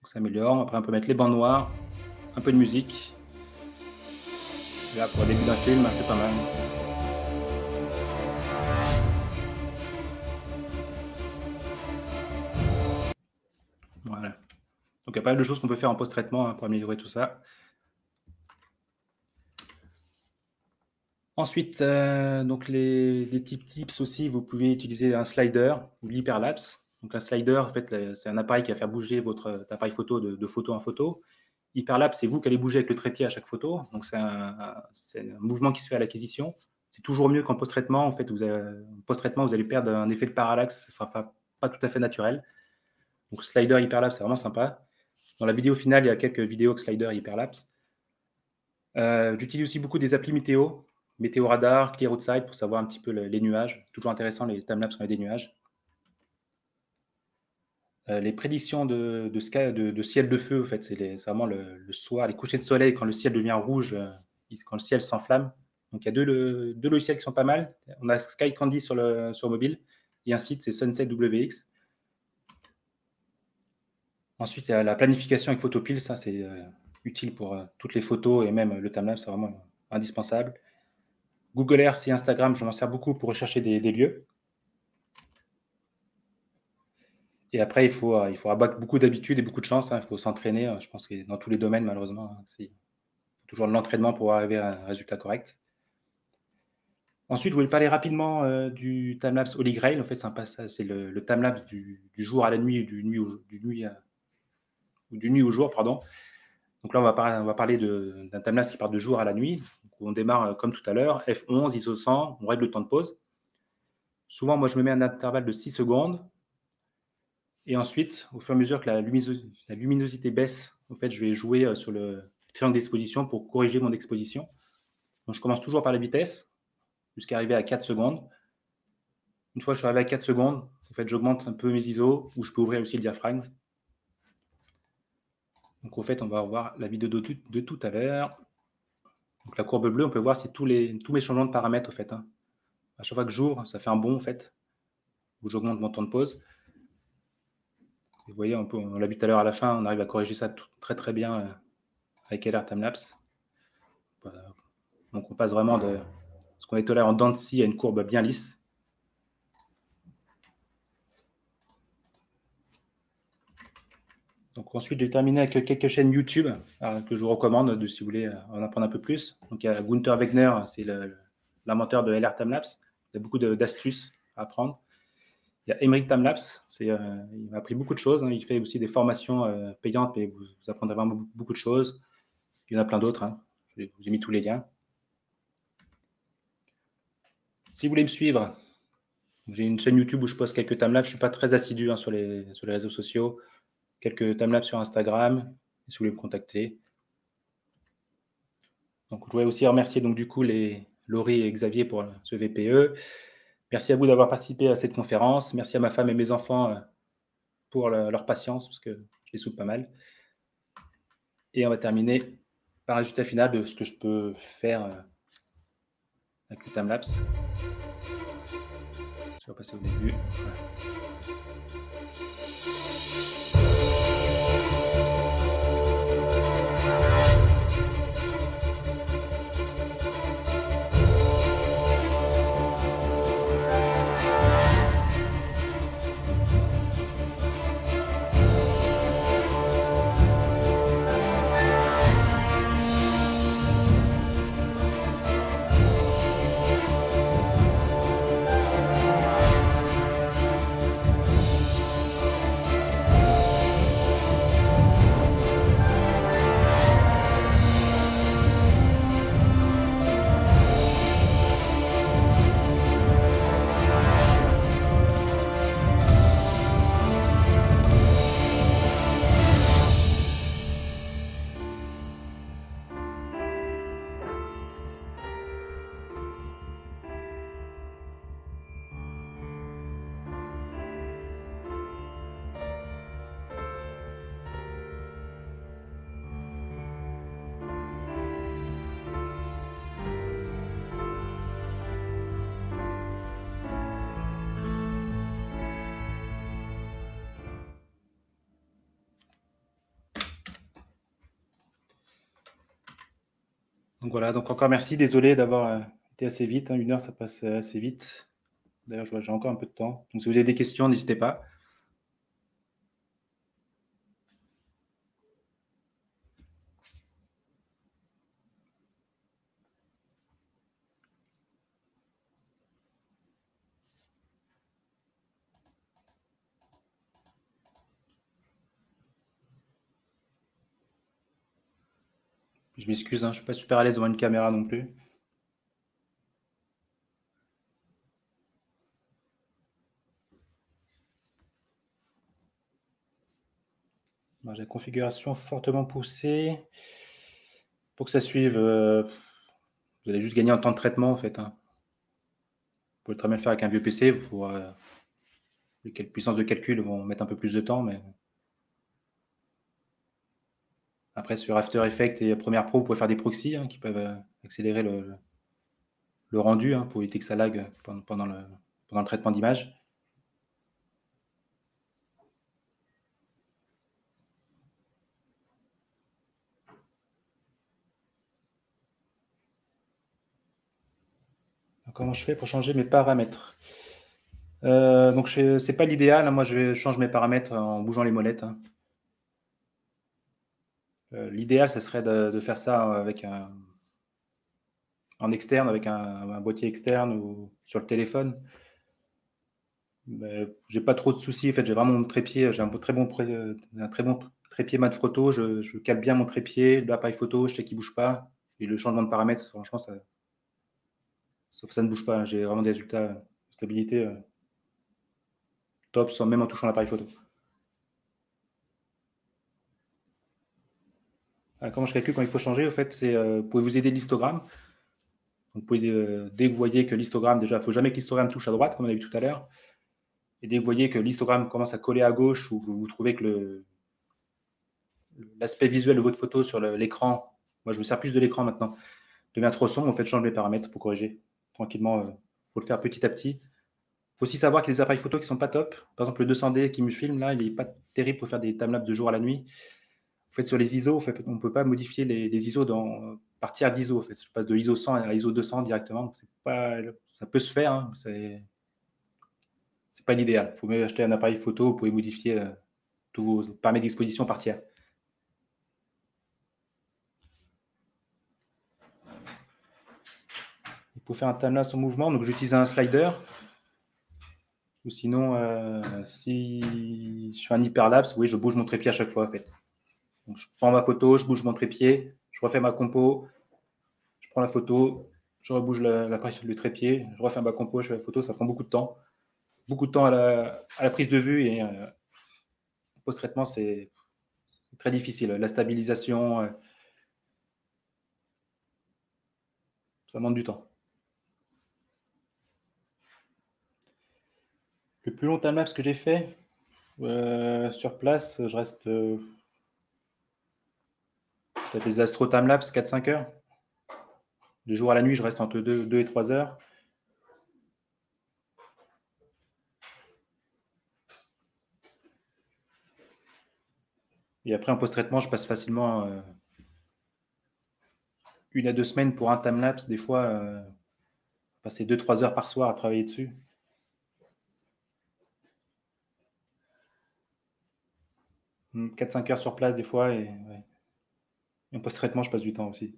ça améliore. Après, on peut mettre les bandes noires, un peu de musique. Et là, pour le début d'un film, c'est pas mal. Voilà. Donc, il y a pas mal de choses qu'on peut faire en post-traitement pour améliorer tout ça. Ensuite, donc des tips aussi, vous pouvez utiliser un slider ou l'hyperlapse. Donc un slider, en fait, c'est un appareil qui va faire bouger votre appareil photo de photo en photo. Hyperlapse, c'est vous qui allez bouger avec le trépied à chaque photo. Donc c'est un mouvement qui se fait à l'acquisition. C'est toujours mieux qu'en post-traitement. En fait, en post-traitement, vous allez perdre un effet de parallaxe. Ce ne sera pas tout à fait naturel. Donc slider, hyperlapse, c'est vraiment sympa. Dans la vidéo finale, il y a quelques vidéos slider, hyperlapse. J'utilise aussi beaucoup des applis météo radar, Clear Outside pour savoir un petit peu les nuages. Toujours intéressant les timelapse quand il y a des nuages. Les prédictions de ciel de feu, en fait, c'est vraiment le soir, les couchers de soleil quand le ciel devient rouge, quand le ciel s'enflamme. Donc il y a deux logiciels qui sont pas mal. On a Sky Candy sur mobile et un site, c'est Sunset WX. Ensuite, il y a la planification avec Photopil. Ça, c'est utile pour toutes les photos et même le timelapse, c'est vraiment indispensable. Google Earth et Instagram, je m'en sers beaucoup pour rechercher des lieux. Et après, il faut abattre beaucoup d'habitude et beaucoup de chance. Il faut s'entraîner. Je pense que dans tous les domaines, malheureusement, c'est toujours de l'entraînement pour arriver à un résultat correct. Ensuite, je voulais parler rapidement du timelapse Holy Grail. En fait, c'est le timelapse du jour à la nuit, du nuit au jour, pardon. Donc là, on va parler d'un timelapse qui part de jour à la nuit. Donc, on démarre comme tout à l'heure, F11, ISO 100, on règle le temps de pause. Souvent, moi, je me mets un intervalle de 6 secondes. Et ensuite, au fur et à mesure que la luminosité baisse, en fait, je vais jouer sur le triangle d'exposition pour corriger mon exposition. Donc, je commence toujours par la vitesse, jusqu'à arriver à 4 secondes. Une fois que je suis arrivé à 4 secondes, en fait, j'augmente un peu mes ISO, ou je peux ouvrir aussi le diaphragme. Donc, en fait, on va voir la vidéo de tout à l'heure. Donc, la courbe bleue, on peut voir c'est tous mes changements de paramètres, en fait. À chaque fois que j'ouvre, ça fait un bond, en fait, où j'augmente mon temps de pause. Vous voyez, on l'a vu tout à l'heure à la fin, on arrive à corriger ça très très bien avec LR Timelapse. Donc on passe vraiment de ce qu'on est toléré en dents de scie à une courbe bien lisse. Donc ensuite, j'ai terminé avec quelques chaînes YouTube que je vous recommande si vous voulez en apprendre un peu plus. Donc il y a Gunther Wegner, c'est l'inventeur de LR Timelapse. Il y a beaucoup d'astuces à apprendre. Il y a Emeric Timelapse, il m'a appris beaucoup de choses. Il fait aussi des formations payantes, mais vous apprendrez vraiment beaucoup de choses. Il y en a plein d'autres. Je vous ai mis tous les liens. Si vous voulez me suivre, j'ai une chaîne YouTube où je poste quelques timelapses. Je ne suis pas très assidu sur les réseaux sociaux. Quelques timelapses sur Instagram, si vous voulez me contacter. Donc, je voudrais aussi remercier donc, du coup Laurie et Xavier pour ce VPE. Merci à vous d'avoir participé à cette conférence. Merci à ma femme et mes enfants pour leur patience, parce que je les soupe pas mal. Et on va terminer par un résultat final de ce que je peux faire avec le timelapse. Je vais passer au début. Voilà. Donc voilà, donc encore merci. Désolé d'avoir été assez vite. 1 heure, ça passe assez vite. D'ailleurs, je vois j'ai encore un peu de temps. Donc si vous avez des questions, n'hésitez pas. Je m'excuse, je ne suis pas super à l'aise devant une caméra non plus. Bon, j'ai la configuration fortement poussée. Pour que ça suive, vous allez juste gagner en temps de traitement en fait. Vous pouvez très bien le faire avec un vieux PC. Les puissances de calcul vont mettre un peu plus de temps, mais après sur After Effects et Premiere Pro, vous pouvez faire des proxys qui peuvent accélérer le rendu pour éviter que ça lag pendant le traitement d'image. comment je fais pour changer mes paramètres? Donc c'est pas l'idéal, hein. Moi, je change mes paramètres en bougeant les molettes, hein. L'idéal, ça serait de faire ça avec en externe, avec un boîtier externe ou sur le téléphone. Mais j'ai pas trop de soucis. En fait, j'ai vraiment mon trépied, j'ai un très bon trépied Manfrotto. Je cale bien mon trépied, l'appareil photo, je sais qu'il bouge pas et le changement de paramètres, franchement, ça ne bouge pas. J'ai vraiment des résultats de stabilité, top, sans même en touchant l'appareil photo. Comment je calcule quand il faut changer? Au fait, c'est, vous pouvez vous aider de l'histogramme. Donc, vous pouvez, dès que vous voyez que l'histogramme, déjà, il ne faut jamais que l'histogramme touche à droite, comme on a vu tout à l'heure. Et dès que vous voyez que l'histogramme commence à coller à gauche ou que vous trouvez que l'aspect visuel de votre photo sur l'écran, moi je me sers plus de l'écran maintenant, devient trop sombre, en fait, je change mes paramètres pour corriger tranquillement. Il faut le faire petit à petit. Il faut aussi savoir qu'il y a des appareils photo qui ne sont pas top. Par exemple, le 200D qui me filme, là, il n'est pas terrible pour faire des timelapses de jour à la nuit. En fait, sur les ISO, en fait, on ne peut pas modifier les ISO par tiers d'ISO. En fait. Je passe de ISO 100 à ISO 200 directement. Donc ça peut se faire, hein, c'est pas l'idéal. Il faut mieux acheter un appareil photo, vous pouvez modifier tous vos paramètres d'exposition par tiers. Pour faire un timelapse en mouvement, donc j'utilise un slider. Ou sinon, si je fais un hyperlapse, oui, je bouge mon trépied à chaque fois. En fait. Donc, je prends ma photo, je bouge mon trépied, je refais ma compo, je prends la photo, je rebouge le trépied, je refais ma compo, je fais la photo, ça prend beaucoup de temps. Beaucoup de temps à la prise de vue et post-traitement, c'est très difficile. La stabilisation, ça demande du temps. Le plus long timelapse que j'ai fait, sur place, je reste peut-être les astro timelapse 4-5 heures. De jour à la nuit, je reste entre 2 et 3 heures. Et après, en post-traitement, je passe facilement 1 à 2 semaines pour un timelapse. Des fois, passer 2-3 heures par soir à travailler dessus. 4-5 heures sur place des fois. Et en post-traitement, je passe du temps aussi.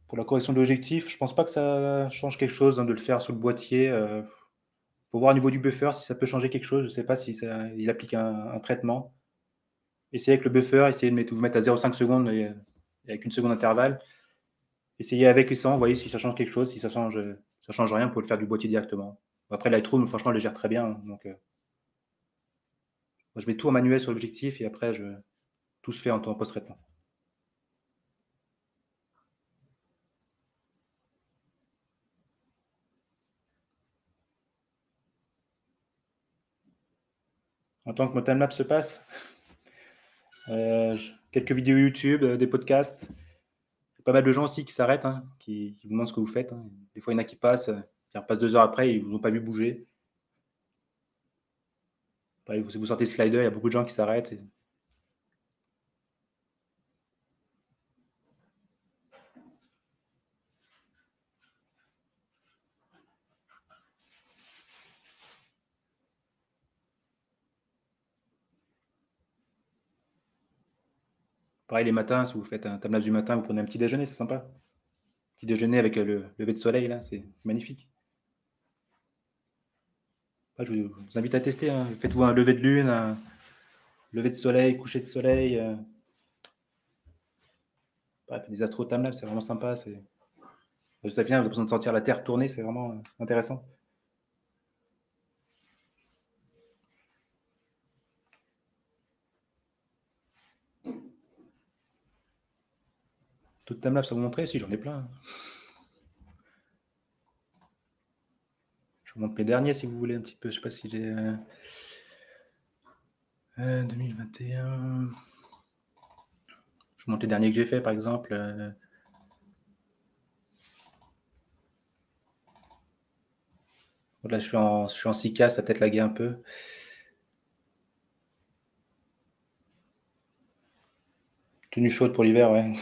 Pour la correction de l'objectif, je ne pense pas que ça change quelque chose, hein, de le faire sous le boîtier. Il faut voir au niveau du buffer si ça peut changer quelque chose. Je ne sais pas si il applique un traitement. Essayez avec le buffer, essayez de vous mettre à 0,5 secondes et avec 1 seconde d'intervalle. Essayez avec et sans, vous voyez si ça change quelque chose. Si ça change rien, vous pouvez le faire du boîtier directement. Après, Lightroom, franchement, elle le gère très bien. Donc, moi, je mets tout en manuel sur l'objectif et après, tout se fait en post-traitement. En tant que mon timelapse se passe, quelques vidéos YouTube, des podcasts. Il y a pas mal de gens aussi qui s'arrêtent, hein, qui vous demandent ce que vous faites. Hein. Des fois, il y en a qui passent, qui repassent 2 heures après, ils ne vous ont pas vu bouger. Pareil, si vous sortez Slider, il y a beaucoup de gens qui s'arrêtent. Pareil, les matins, si vous faites un timelapse du matin, vous prenez un petit déjeuner, c'est sympa. Petit déjeuner avec le lever de soleil, là, c'est magnifique. Je vous invite à tester. Hein. Faites-vous un lever de lune, un lever de soleil, coucher de soleil. Bref, des astro timelapse, c'est vraiment sympa. Résultat final, vous avez besoin de sentir la Terre tourner, c'est vraiment intéressant. Tout timelapse à vous montrer? Si, j'en ai plein. Je vous montre mes derniers si vous voulez un petit peu. Je ne sais pas si j'ai 2021. Je vous montre les derniers que j'ai fait, par exemple. Là, je suis en 6K, ça peut-être lagué un peu. Tenue chaude pour l'hiver, ouais.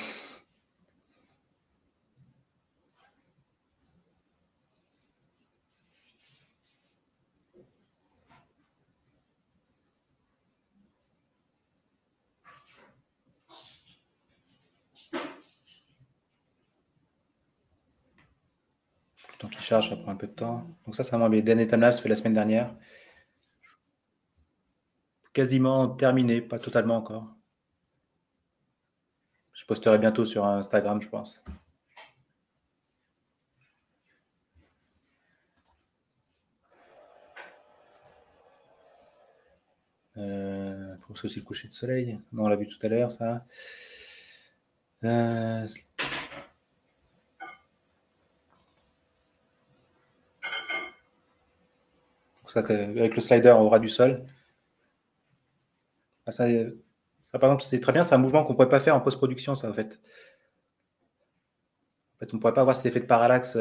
Le temps qu'il charge, ça prend un peu de temps. Donc ça, c'est vraiment mes derniers timelapse fait la semaine dernière. Quasiment terminé, pas totalement encore. Je posterai bientôt sur Instagram, je pense. Faut aussi le coucher de soleil. Non, on l'a vu tout à l'heure, ça. Ça, avec le slider au ras du sol. Ça, par exemple, c'est très bien, c'est un mouvement qu'on ne pourrait pas faire en post-production, ça, en fait. En fait, on ne pourrait pas avoir cet effet de parallaxe.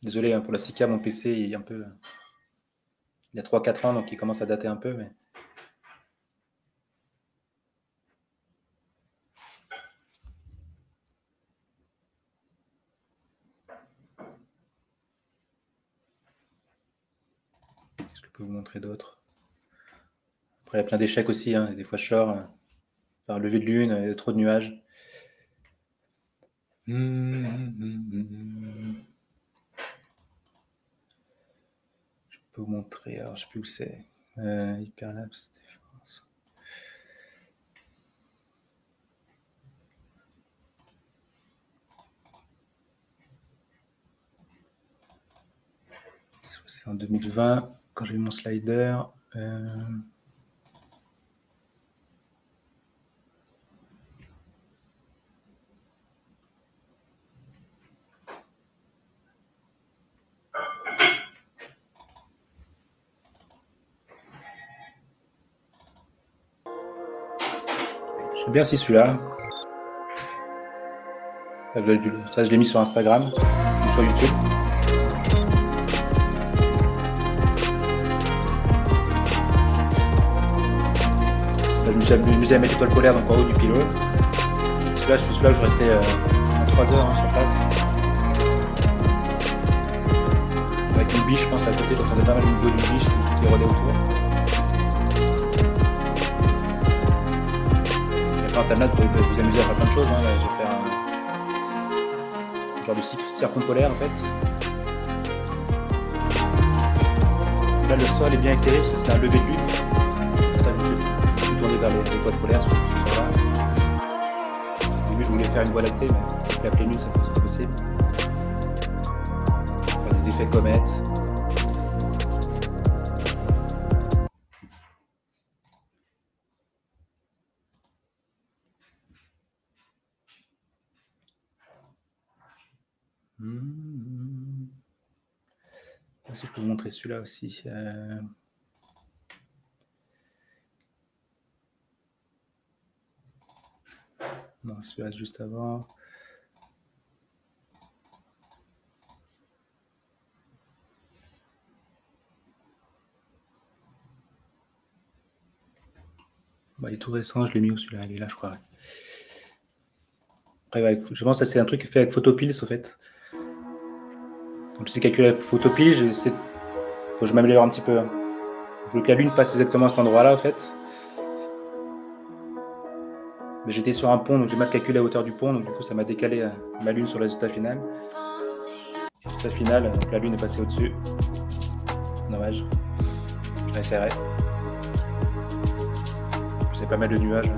Désolé hein, pour la 6K, mon PC il est un peu. Il y a 3-4 ans, donc il commence à dater un peu. Mais... qu'est-ce que je peux vous montrer d'autre? Après, il y a plein d'échecs aussi. Hein. Des fois, je sors. Un lever de lune, il y a trop de nuages. Je peux vous montrer. Alors, je ne sais plus où c'est. Hyperlapse. C'est en 2020, quand j'ai eu mon slider. J'aime bien aussi celui-là. Ça, je l'ai mis sur Instagram ou sur YouTube. Là, je me suis amusé à mettre l'étoile polaire donc en haut du pilote. Celui-là, je restais 3 heures sur place. Avec une biche, je pense, à côté, j'entendais pas mal le niveau d'une biche qui rôdait autour. Et après, en Tamnat, vous pouvez vous amuser à faire plein de choses. Hein. Là, je vais faire un genre de circumpolaire en fait. Là, le sol est bien éclairé parce que c'est un lever de lune. Ça, je suis tourné vers l'étoile polaire sur là. Au début, je voulais faire une voie lactée, mais avec la pleine lune, c'est pas possible. Faire des effets comètes. Si je peux vous montrer celui-là aussi. Non, celui-là juste avant. Bah, il est tout récent, je l'ai mis où celui-là? Il est là, je crois. Après, je pense que c'est un truc fait avec Photopills, au fait. Donc, j'essaie de calculer la Photopills, faut que je m'améliore un petit peu. Je veux que la lune passe exactement à cet endroit-là, en fait. Mais j'étais sur un pont, donc j'ai mal calculé la hauteur du pont, donc du coup, ça m'a décalé ma lune sur le résultat final. Et résultat final, donc la lune est passée au-dessus. Dommage. Je réessayerai. C'est pas mal de nuages.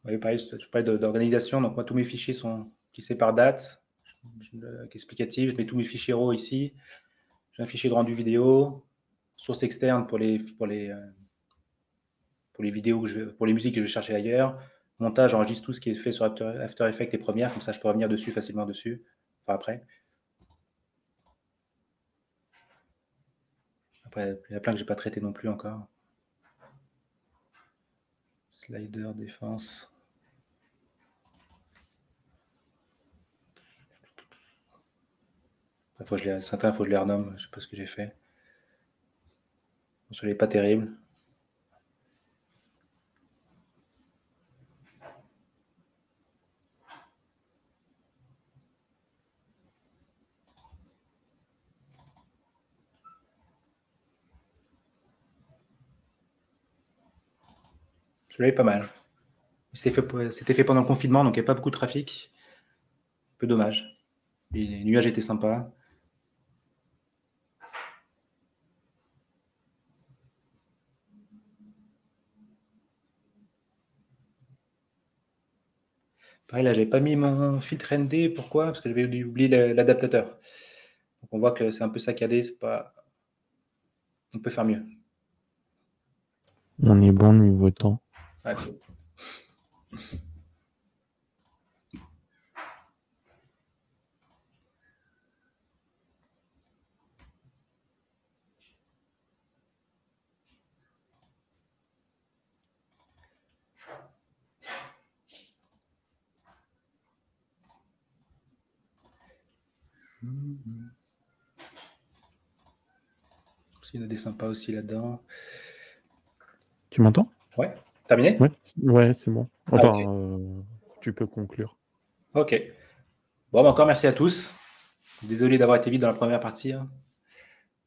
Oui, pareil, je parlais d'organisation. Donc, moi, tous mes fichiers sont glissés par date, explicatif. Je mets tous mes fichiers RAW ici. J'ai un fichier de rendu vidéo, source externe pour les vidéos, pour les musiques que je vais chercher ailleurs. Montage, j'enregistre tout ce qui est fait sur After Effects et Premiere. Comme ça, je peux revenir dessus facilement dessus. Enfin, après. Après, il y a plein que je n'ai pas traité non plus encore. Slider, défense. Certains, il faut que je les renomme. Je ne sais pas ce que j'ai fait. Celui-là n'est pas terrible. Celui-là est pas mal. C'était fait pendant le confinement, donc il n'y a pas beaucoup de trafic. Un peu dommage. Et les nuages étaient sympas. Pareil, là, j'avais pas mis mon filtre ND. Pourquoi? Parce que j'avais oublié l'adaptateur. Donc on voit que c'est un peu saccadé. C'est pas... On peut faire mieux. On est bon niveau temps. Ouais. Il y en a des sympas aussi là-dedans. Tu m'entends? Ouais. Terminé? Ouais, c'est bon. Enfin, okay. Tu peux conclure. Ok. Bon, bah encore merci à tous. Désolé d'avoir été vite dans la première partie. Hein.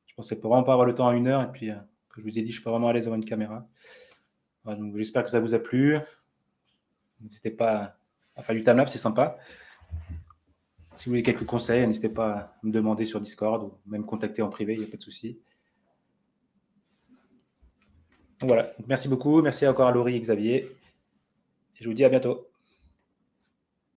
Je pensais vraiment pas avoir le temps à 1 heure. Et puis, comme je vous ai dit, je suis pas vraiment à l'aise devant une caméra. Voilà, donc j'espère que ça vous a plu. N'hésitez pas à faire du timelapse, c'est sympa. Si vous voulez quelques conseils, n'hésitez pas à me demander sur Discord ou même contacter en privé, il n'y a pas de souci. Donc voilà, donc merci beaucoup. Merci encore à Laurie et Xavier. Et je vous dis à bientôt.